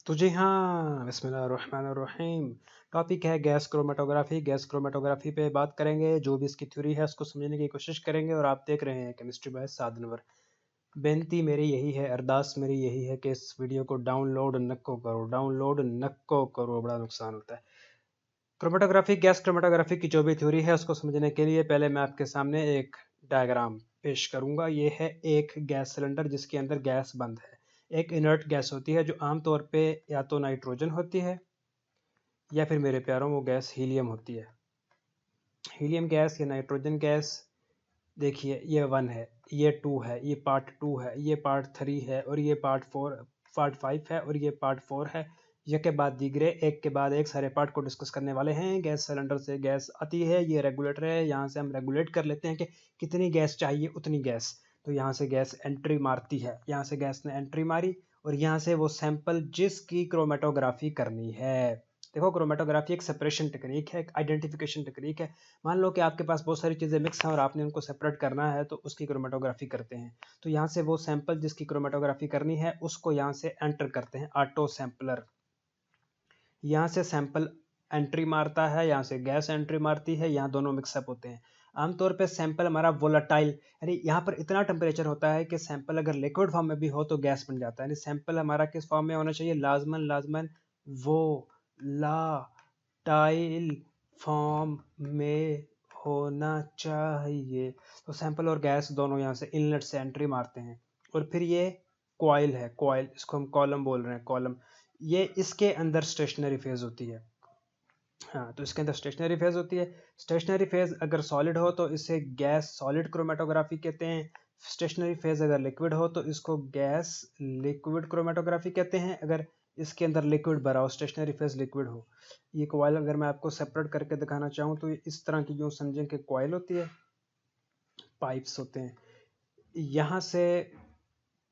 तो जी हाँ, बिस्मिल्लाहिर्रहमानिर्रहीम। टॉपिक है गैस क्रोमेटोग्राफी। गैस क्रोमेटोग्राफी पे बात करेंगे, जो भी इसकी थ्योरी है उसको समझने की कोशिश करेंगे। और आप देख रहे हैं केमिस्ट्री बाय साधनवर। बेनती मेरी यही है, अरदास मेरी यही है कि इस वीडियो को डाउनलोड नको करो, डाउनलोड नको करो, बड़ा नुकसान होता है। क्रोमेटोग्राफी, गैस क्रोमेटोग्राफी की जो भी थ्योरी है उसको समझने के लिए पहले मैं आपके सामने एक डायग्राम पेश करूंगा। ये है एक गैस सिलेंडर जिसके अंदर गैस बंद है। एक इनर्ट गैस होती है जो आमतौर पे या तो नाइट्रोजन होती है या फिर मेरे प्यारों वो गैस हीलियम होती है। हीलियम गैस या नाइट्रोजन गैस, देखिए ये 1 है, ये 2 है, ये पार्ट 2 है, ये पार्ट 3 है और ये पार्ट 5 है और ये पार्ट 4 है। एक के बाद दीगरे, एक के बाद एक सारे पार्ट को डिस्कस करने वाले हैं। गैस सिलेंडर से गैस आती है, ये रेगुलेटर है, यहाँ से हम रेगुलेट कर लेते हैं कि कितनी गैस चाहिए उतनी गैस। तो यहाँ से गैस एंट्री मारती है, यहाँ से गैस ने एंट्री मारी और यहाँ से वो सैंपल जिसकी क्रोमेटोग्राफी करनी है। देखो, क्रोमेटोग्राफी एक सेपरेशन टेक्निक है, एक आइडेंटिफिकेशन टेक्निक है। मान लो कि आपके पास बहुत सारी चीज़ें मिक्स हैं और आपने उनको सेपरेट करना है, तो उसकी क्रोमेटोग्राफी करते हैं। तो यहाँ से वो सैंपल जिसकी क्रोमेटोग्राफी करनी है उसको यहाँ से एंटर करते हैं, ऑटो सैंपलर। यहाँ से सैंपल एंट्री मारता है, यहाँ से गैस एंट्री मारती है, यहाँ दोनों मिक्सअप होते हैं। आमतौर पे सैंपल हमारा वोलाटाइल, यानी यहाँ पर इतना टेम्परेचर होता है कि सैंपल अगर लिक्विड फॉर्म में भी हो तो गैस बन जाता है। यानी सैंपल हमारा किस फॉर्म में होना चाहिए? लाजमन लाजमन वो ला टाइल फॉर्म में होना चाहिए। तो सैंपल और गैस दोनों यहाँ से इनलेट से एंट्री मारते हैं। और फिर ये कॉइल है, कॉइल, इसको हम कॉलम बोल रहे हैं, कॉलम। ये इसके अंदर स्टेशनरी फेज होती है। हाँ, तो इसके अंदर स्टेशनरी फेज होती है। स्टेशनरी फेज अगर सॉलिड हो तो इसे गैस सॉलिड क्रोमेटोग्राफी कहते हैं। स्टेशनरी फेज अगर लिक्विड हो तो इसको गैस लिक्विड क्रोमेटोग्राफी कहते हैं। अगर इसके अंदर लिक्विड भरा हो, स्टेशनरी फेज लिक्विड हो। ये कॉइल अगर मैं आपको सेपरेट करके दिखाना चाहूँ तो ये इस तरह की, यूँ समझें कि कॉइल होती है, पाइप्स होते हैं। यहाँ से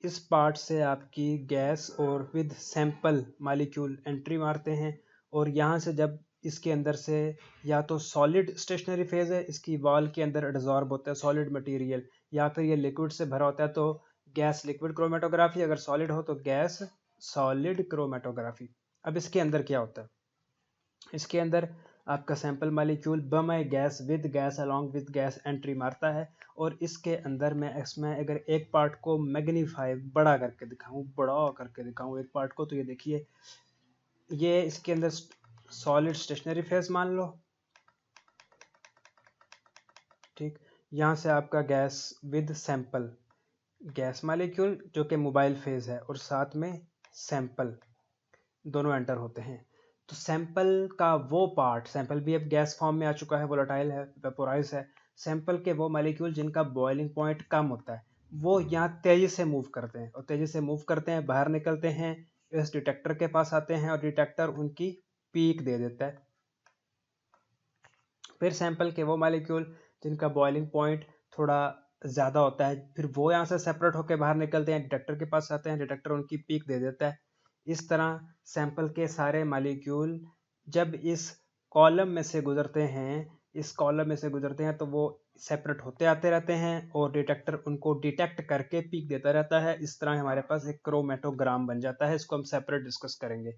इस पार्ट से आपकी गैस और विद सैंपल मालिक्यूल एंट्री मारते हैं। और यहाँ से जब इसके अंदर से या तो सॉलिड स्टेशनरी फेज है, इसकी वॉल के अंदर एडजॉर्ब होता है सॉलिड मटेरियल, या फिर ये लिक्विड से भरा होता है तो गैस लिक्विड क्रोमेटोग्राफी, अगर सॉलिड हो तो गैस सॉलिड क्रोमेटोग्राफी। अब इसके अंदर क्या होता है? इसके अंदर आपका sample molecule bomb gas with gas along with gas entry मारता है। और इसके अंदर मैं इसमें अगर एक पार्ट को मैग्नीफाई, बड़ा करके दिखाऊं एक पार्ट को, तो ये देखिए, ये इसके अंदर सॉलिड स्टेशनरी फेज मान लो, ठीक। यहाँ से आपका gas with sample, gas molecule जो कि मोबाइल फेज है, और साथ में सैंपल, दोनों एंटर होते हैं। तो सैंपल का वो पार्ट, सैंपल भी अब गैस फॉर्म में आ चुका है, वोलेटाइल है, वेपोराइज है। सैंपल के वो मॉलिक्यूल जिनका बॉइलिंग पॉइंट कम होता है, वो यहाँ तेजी से मूव करते हैं, और तेजी से मूव करते हैं, बाहर निकलते हैं, इस डिटेक्टर के पास आते हैं और डिटेक्टर उनकी पीक दे देता है। फिर सैंपल के वो मॉलिक्यूल जिनका बॉइलिंग पॉइंट थोड़ा ज़्यादा होता है, फिर वो यहाँ से सेपरेट होकर बाहर निकलते हैं, डिटेक्टर के पास आते हैं, डिटेक्टर उनकी पीक दे देता है। इस तरह सैंपल के सारे मॉलिक्यूल जब इस कॉलम में से गुजरते हैं, इस कॉलम में से गुजरते हैं, तो वो सेपरेट होते आते रहते हैं और डिटेक्टर उनको डिटेक्ट करके पीक देता रहता है। इस तरह हमारे पास एक क्रोमेटोग्राम बन जाता है। इसको हम सेपरेट डिस्कस करेंगे।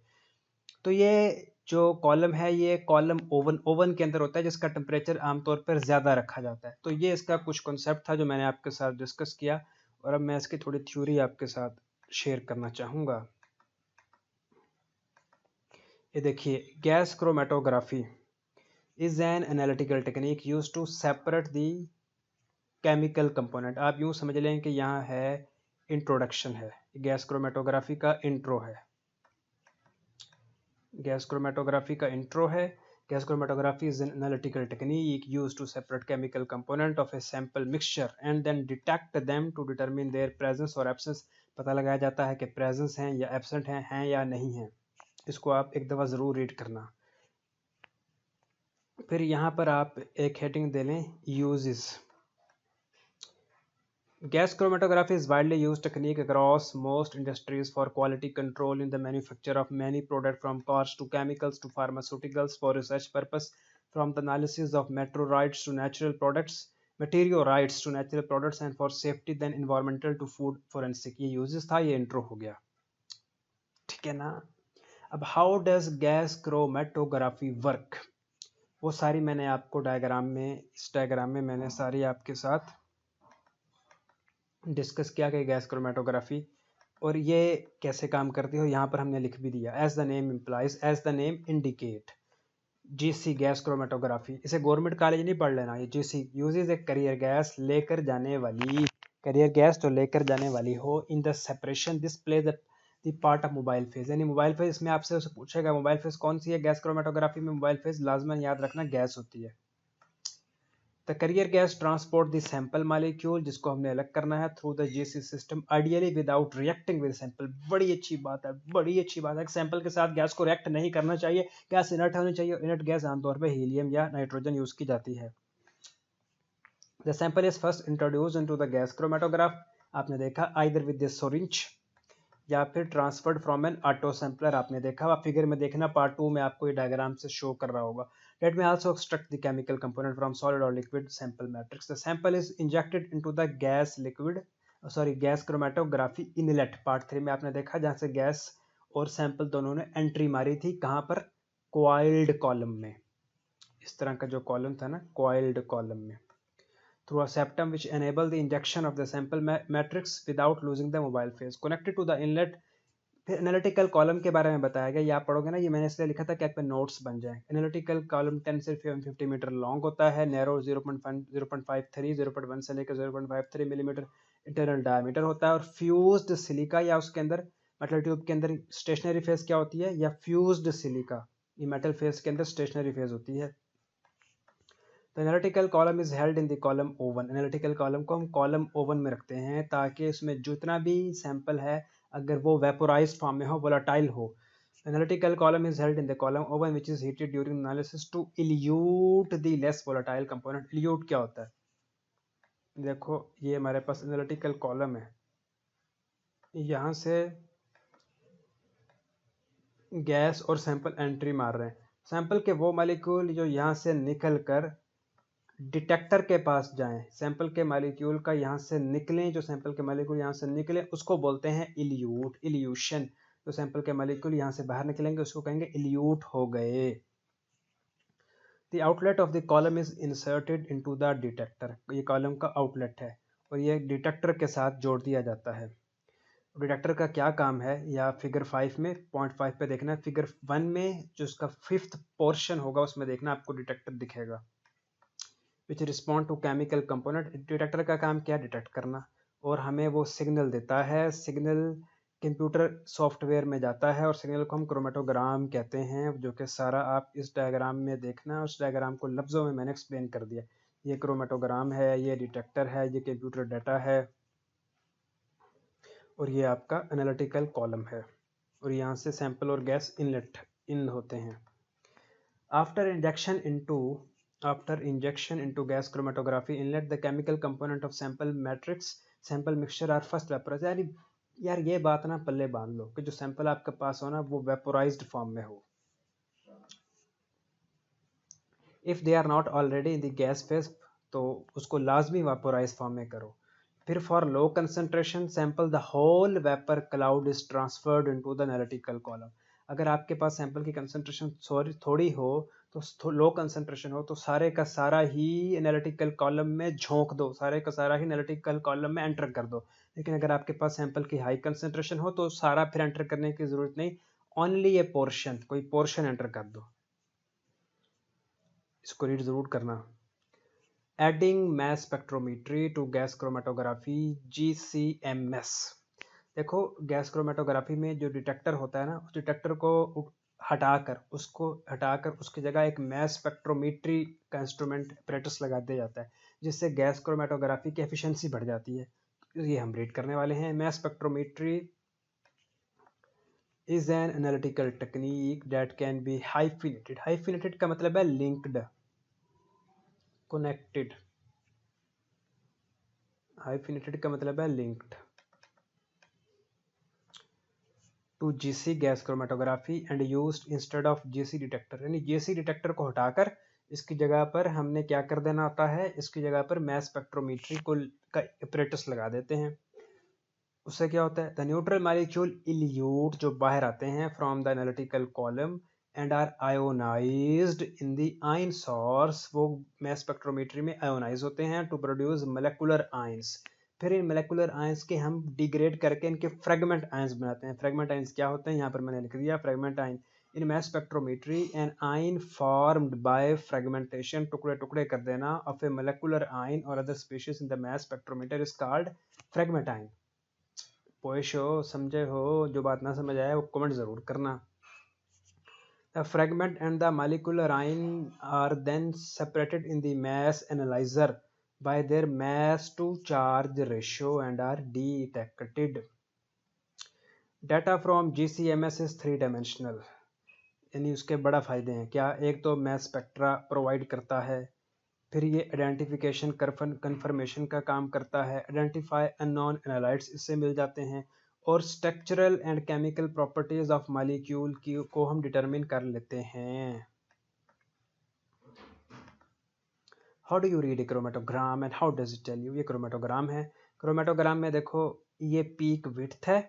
तो ये जो कॉलम है, ये कॉलम ओवन के अंदर होता है, जिसका टेम्परेचर आमतौर पर ज़्यादा रखा जाता है। तो ये इसका कुछ कॉन्सेप्ट था जो मैंने आपके साथ डिस्कस किया, और अब मैं इसकी थोड़ी थ्योरी आपके साथ शेयर करना चाहूँगा। ये देखिए, gas chromatography is an analytical technique use to separate the chemical component. आप यूँ समझ लें कि यहाँ है इंट्रोडक्शन है, गैस क्रोमेटोग्राफी का इंट्रो है, गैस क्रोमेटोग्राफी का इंट्रो है। Gas chromatography is an analytical technique used to separate chemical component of a sample mixture and then detect them to determine their presence or absence। पता लगाया जाता है कि presence हैं या एब्सेंट हैं या नहीं हैं। इसको आप एक दफ़ा ज़रूर रीड करना। फिर यहाँ पर आप एक हेडिंग दे लें, uses. Gas chromatography is widely used technique across most industries for quality control in the manufacture of many products from cars to chemicals to pharmaceuticals, for research purpose, from the analysis of meteorites to natural products, meteorites to natural products, and for safety then environmental to food forensic। ये uses था, ये intro हो गया, ठीक है ना। अब how does gas chromatography work, वो सारी मैंने आपको डायग्राम में, इस डायग्राम में मैंने सारी आपके साथ डिस्कस किया कि गैस क्रोमेटोग्राफी और ये कैसे काम करती है, और यहाँ पर हमने लिख भी दिया as the name implies, as the name indicate, GC gas chromatography. इसे गवर्नमेंट कॉलेज नहीं पढ़ लेना, ये GC uses a carrier gas, लेकर जाने वाली करियर गैस जो लेकर जाने वाली हो, in the separation this play the part of mobile phase, यानी मोबाइल फेज इसमें आपसे उसे पूछेगा मोबाइल फेज कौन सी है, गैस क्रोमेटोग्राफी में मोबाइल फेज लाजमन याद रखना गैस होती है। The career gas transport the sample molecule, जिसको हमने अलग करना है through the GC system, ideally without reacting with sample. बड़ी अच्छी बात है, बड़ी अच्छी बात है, सैंपल के साथ गैस को रिएक्ट नहीं करना चाहिए, गैस इनर्ट होनी चाहिए। इनर्ट गैस आमतौर पर हीलियम या नाइट्रोजन यूज की जाती है। The sample is first introduce into the gas chromatograph, आपने देखा आइदर विद द सिरिंज या फिर transferred from an auto sampler, आपने देखा, आप फिगर में देखना, पार्ट 2 में आपको ये डायग्राम से शो कर रहा होगा। Let me also extract the chemical component from solid और liquid sample matrix, the sample is injected into the gas liquid gas chromatography inlet, part 3 में आपने देखा, जहां से गैस और सैंपल दोनों ने एंट्री मारी थी, कहां पर, कॉइल्ड कॉलम में, इस तरह का जो कॉलम था ना, कॉइल्ड कॉलम में, through a septum which enable the injection of the sample matrix without losing the mobile phase connected to the inlet। फिर एनालिटिकल कॉलम के बारे में बताया गया, ये आप पढ़ोगे ना, ये मैंने इसलिए लिखा था कि आपके नोट्स बन जाए। एनालिटिकल कॉलम 10 से 50 मीटर लॉन्ग होता है, नैरो 0.53 0.1 से लेकर 0.53 मिलीमीटर इंटरनल डायमीटर होता है, और फ्यूज्ड सिलिका या उसके अंदर मेटल ट्यूब के अंदर स्टेशनरी फेज क्या होती है, या फ्यूज्ड सिलिका, ये मेटल फेज के अंदर स्टेशनरी फेज होती है। तो analytical column is held in the column oven, analytical column को हम कॉलम ओवन में रखते हैं ताकि उसमें जितना भी सैंपल है अगर वो वेपोराइज्ड फॉर्म में हो, वोलेटाइल हो। Analytical column is held in the column oven which is heated during analysis to elute the less volatile component. Elute क्या होता है, देखो ये हमारे पास एनालिटिकल कॉलम है, यहाँ से गैस और सैंपल एंट्री मार रहे हैं, सैंपल के वो मॉलिक्यूल जो यहाँ से निकल कर डिटेक्टर के पास जाएं, सैंपल के मॉलिक्यूल का यहाँ से निकलें, जो सैंपल के मॉलिक्यूल यहाँ से निकले उसको बोलते हैं इल्यूट, इल्यूशन। तो सैंपल के मॉलिक्यूल यहाँ से बाहर निकलेंगे उसको कहेंगे इल्यूट हो गए। The outlet of the column is inserted into the detector, ये कॉलम का आउटलेट है और ये डिटेक्टर के साथ जोड़ दिया जाता है। डिटेक्टर का क्या काम है, या फिगर 5 में पॉइंट 5 पे देखना है, फिगर 1 में जो उसका 5th पोर्शन होगा उसमें देखना आपको डिटेक्टर दिखेगा, which respond to chemical component. Detector का काम क्या है, डिटेक्ट करना, और हमें वो सिग्नल देता है, सिग्नल कंप्यूटर सॉफ्टवेयर में जाता है और सिग्नल को हम क्रोमेटोग्राम कहते हैं, जो कि सारा आप इस डायग्राम में देखना, उस डायग्राम को लफ्ज़ों में मैंने एक्सप्लेन कर दिया। ये क्रोमेटोग्राम है, ये डिटेक्टर है, ये कंप्यूटर डाटा है, और ये आपका एनालिटिकल कॉलम है, और यहाँ से सैंपल और गैस इनलेट इन होते हैं। After injection into gas chromatography inlet, the chemical component of sample matrix sample mixture are first vaporized। यार ये बात ना पल्ले बांध लो कि जो सैंपल आपके पास हो ना वो वेपोराइज्ड फॉर्म में हो। If they are not already in the gas phase, तो उसको लाजमी वेपोराइज फॉर्म में करो। फिर for low concentration sample the whole vapour cloud is transferred into the analytical column. अगर आपके पास सैंपल की कंसंट्रेशन थोड़ी हो, तो लो कंसंट्रेशन हो, तो सारे का सारा ही एनालिटिकल कॉलम में झोंक दो, सारे का सारा ही एनालिटिकल कॉलम में एंटर कर दो। लेकिन अगर आपके पास सैंपल की हाई कंसंट्रेशन हो तो सारा फिर एंटर करने की जरूरत नहीं, ओनली ए पोर्शन, कोई पोर्शन एंटर कर दो। इसको रीड जरूर करना। Adding mass spectrometry to gas chromatography GCMS। देखो गैस क्रोमेटोग्राफी में जो डिटेक्टर होता है ना, उस डिटेक्टर को हटाकर उसकी जगह एक मैस स्पेक्ट्रोमीट्री का इंस्ट्रूमेंट अपरेटस लगा दिया जाता है, जिससे गैस क्रोमेटोग्राफी की एफिशिएंसी बढ़ जाती है। ये हम रीड करने वाले हैं। Mass spectrometry is an analytical technique that can be hyphenated. Hyphenated का मतलब है लिंक्ड, कनेक्टेड। हाइफिनेटेड का मतलब है linked to GC gas chromatography and used instead of GC detector. यानी GC डिटेक्टर को हटाकर इसकी जगह पर हमने क्या कर देना होता है, इसकी जगह पर मैस स्पेक्ट्रोमीट्री को का अपरेटस लगा देते हैं। उससे क्या होता है, द न्यूट्रल मालिक्यूल इल्यूट जो बाहर आते हैं from the analytical column and are ionized in the ion source, वो मैस स्पेक्ट्रोमेट्री में आयोनाइज होते हैं टू प्रोड्यूस मोलेकुलर आयंस। फिर इन मोलेकुलर आयंस के हम डिग्रेड करके इनके फ्रेगमेंट आयंस बनाते हैं। फ्रेगमेंट आयंस क्या होते हैं, यहाँ पर मैंने लिख दिया fragment ion. In mass spectrometry an ion formed by fragmentation, टुकड़े टुकड़े कर देना ऑफ ए मोलेकुलर आयन और other species in the mass spectrometer is called fragment ion. पोइश हो, समझे हो, जो बात ना समझ आए वो कमेंट जरूर करना। The fragment and the molecular ion are then separated in the mass analyzer by their mass to charge ratio and are detected. Data from GCMS is three dimensional, यानी उसके बड़ा फायदे हैं क्या, एक तो मैस स्पेक्ट्रा प्रोवाइड करता है, फिर ये आइडेंटिफिकेशन कन्फर्मेशन का काम करता है, आइडेंटिफाई अननोन एनालाइट्स इससे मिल जाते हैं, और structural and chemical properties of molecule की को हम डिटरमिन कर लेते हैं। How do you read a chromatogram and how does it tell you. ये क्रोमेटोग्राम है। क्रोमेटोग्राम में देखो ये पीक विड्थ है,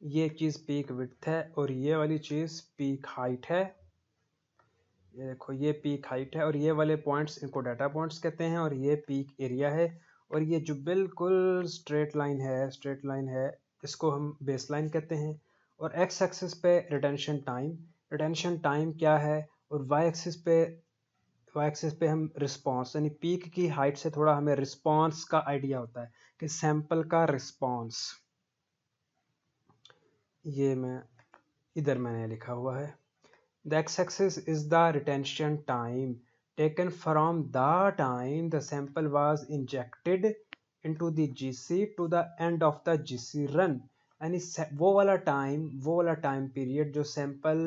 ये चीज़ पीक विड्थ है, और ये वाली चीज़ पीक हाइट है। ये देखो ये पीक हाइट है, और ये वाले पॉइंट्स इनको डाटा पॉइंट्स कहते हैं, और ये पीक एरिया है, और ये जो बिल्कुल स्ट्रेट लाइन है इसको हम बेस लाइन कहते हैं। और एक्स एक्सिस पे रिटेंशन टाइम क्या है, और वाई एक्सिस पे हम रिस्पांस, यानी पीक की हाइट से थोड़ा हमें रिस्पांस का आइडिया होता है कि सैंपल का रिस्पांस। ये मैंने लिखा हुआ है। The x-axis is the retention time taken from the time the sample was injected into the GC to the end of the GC run, यानी वो वाला टाइम पीरियड जो सैंपल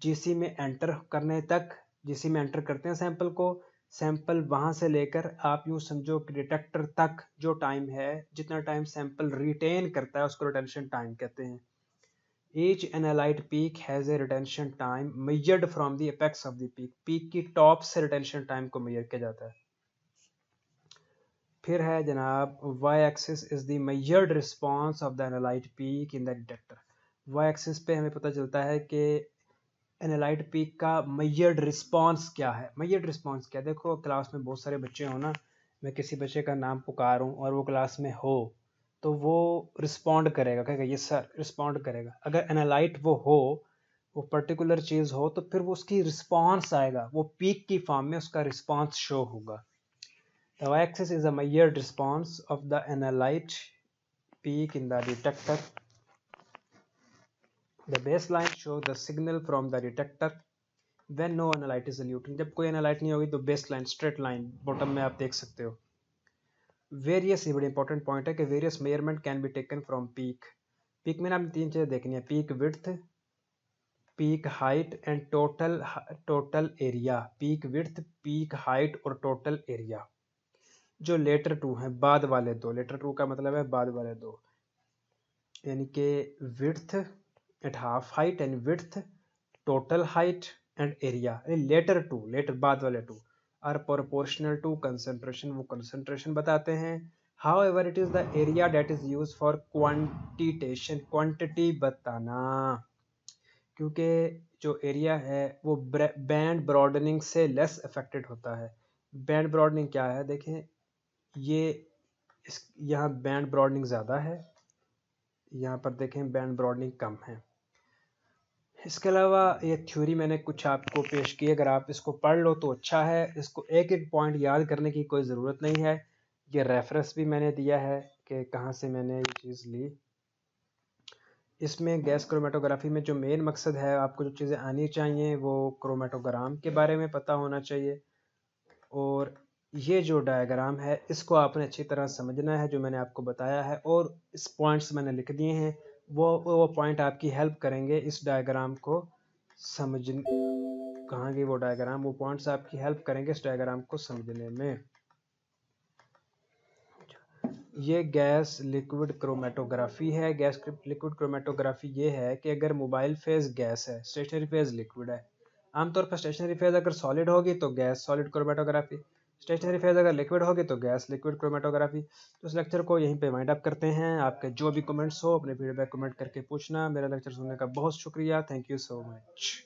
GC में एंटर करने तक, GC में एंटर करते हैं सैंपल को, सैंपल वहां से लेकर आप यूं समझो कि डिटेक्टर तक जो टाइम है, जितना टाइम सैंपल रिटेन करता है उसको रिटेंशन टाइम कहते हैं। Each analyte peak has a retention time measured from the apex of the peak. Peak की टॉप से retention time को measure किया जाता है। फिर है जनाब y-axis is the measured response of the analyte peak in the detector. y-axis पे हमें पता चलता है कि एनालाइट पीक का measured response क्या है। measured response क्या, देखो क्लास में बहुत सारे बच्चे हो ना, मैं किसी बच्चे का नाम पुकारूं और वो क्लास में हो तो वो रिस्पॉन्ड करेगा, कहेगा ये सर, रिस्पॉन्ड करेगा। अगर एनालाइट वो पर्टिकुलर चीज़ हो तो फिर वो उसकी रिस्पॉन्स आएगा, वो पीक की फॉर्म में उसका रिस्पॉन्स शो होगा। The y-axis is a measured response of the analyte peak in the detector. The baseline shows the signal from the detector when no analyte is eluting. जब कोई analyte नहीं होगी तो baseline straight line bottom में आप देख सकते हो। वेरियस, ये बड़ी इंपॉर्टेंट पॉइंट है कि various measurement can be taken from peak. Peak में ना आपने तीन चीज़ें देखनी है, peak width, peak height and total area. Peak width, peak height और टोटल एरिया। जो लेटर टू है, बाद वाले दो, लेटर टू का मतलब है बाद वाले दो, यानी कि width at half height and width, total height and area. Latter two, latter बाद वाले two are proportional to concentration, वो कंसंट्रेशन बताते हैं। However, it is the area that is used for quantitation, quantity बताना, क्योंकि जो एरिया है वो बैंड ब्रॉडनिंग से लेस अफेक्टेड होता है। बैंड ब्रॉडनिंग क्या है, देखें ये यहाँ बैंड ब्रॉडनिंग ज़्यादा है, यहाँ पर देखें बैंड ब्रॉडनिंग कम है। इसके अलावा ये थ्योरी मैंने कुछ आपको पेश की, अगर आप इसको पढ़ लो तो अच्छा है, इसको एक एक पॉइंट याद करने की कोई ज़रूरत नहीं है। ये रेफरेंस भी मैंने दिया है कि कहाँ से मैंने ये चीज़ ली। इसमें गैस क्रोमेटोग्राफी में जो मेन मकसद है, आपको जो चीज़ें आनी चाहिए वो क्रोमेटोग्राम के बारे में पता होना चाहिए, और ये जो डायग्राम है इसको आपने अच्छी तरह समझना है जो मैंने आपको बताया है, और इस पॉइंट्स मैंने लिख दिए हैं, वो पॉइंट आपकी हेल्प करेंगे इस डायग्राम को समझ, कहाँ गई वो डायग्राम, वो पॉइंट्स आपकी हेल्प करेंगे इस डायग्राम को समझने में। ये गैस लिक्विड क्रोमेटोग्राफी है। गैस लिक्विड क्रोमेटोग्राफी ये है कि अगर मोबाइल फेज गैस है, स्टेशनरी फेज लिक्विड है। आमतौर पर स्टेशनरी फेज अगर सॉलिड होगी तो gas solid chromatography, stationary phase अगर लिक्विड होगी तो गैस लिक्विड क्रोमेटोग्राफी। तो इस लेक्चर को यहीं पे वाइंड अप करते हैं। आपके जो भी कमेंट्स हो अपने फीडबैक कमेंट करके पूछना। मेरा लेक्चर सुनने का बहुत शुक्रिया। Thank you so much.